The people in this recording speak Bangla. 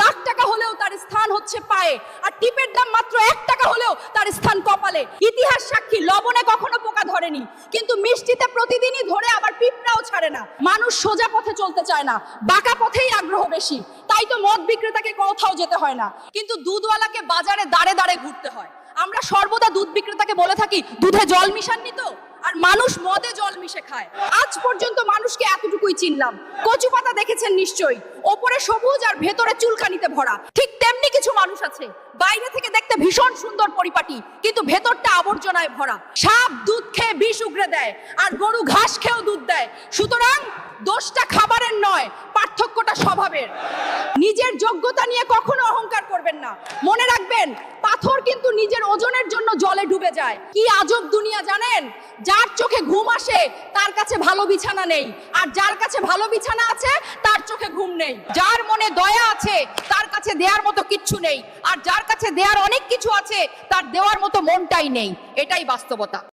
লাখ টাকা হলেও তার স্থান হচ্ছে পায়ে, আর টিপের দাম মাত্র 1 টাকা হলেও তার স্থান কপালে। ইতিহাস সাক্ষী, লবণে কখনো পোকা ধরেনি, কিন্তু মিষ্টিতে প্রতিদিনই ধরে, আবার পিঁপড়াও ছাড়ে না। মানুষ সোজা পথে চলতে চায় না, বাঁকা পথেই আগ্রহ বেশি। তাই তো মদ বিক্রেতাকে কোথাও যেতে হয় না, কিন্তু দুধওয়ালাকে বাজারে দাঁড়ে দাঁড়ে ঘুরতে হয়। আমরা সর্বদা দুধ বিক্রেতাকে বলে থাকি, দুধে জল মিশাননি তো? আর মানুষ মদে জল মিশে খায়। আজ পর্যন্ত মানুষকে এতটুকুই চিনলাম। কচু পাতা দেখেছেন নিশ্চয়ই, ওপরে সবুজ আর ভেতরে চুলকানিতে ভরা। ঠিক তেমনি কিছু মানুষ আছে, বাইরে থেকে দেখতে ভীষণ সুন্দর পরিপাটি, কিন্তু ভেতরটা আবর্জনায় ভরা। সাপ দুধ খেয়ে বিষ উগরে দেয়, আর গরু ঘাস খেয়েও দুধ দেয়। সুতরাং দোষটা খাবারের নয়, পার্থক্যটা স্বভাবের। নিজের যোগ্যতা নিয়ে কখনো অহংকার করবেন না। মনে রাখবেন, পাথর কিন্তু নিজের ওজনের জন্য জলে ডুবে যায়। কি আজব দুনিয়া জানেন? যার চোখে ঘুম আসে তার কাছে ভালো বিছানা নেই, আর যার কাছে ভালো বিছানা আছে তার চোখে ঘুম নেই। যার মনে দয়া আছে তার কাছে দেওয়ার মতো কিচ্ছু নেই, আর যার কাছে দেওয়ার অনেক কিছু আছে তার দেওয়ার মতো মনটাই নেই। এটাই বাস্তবতা।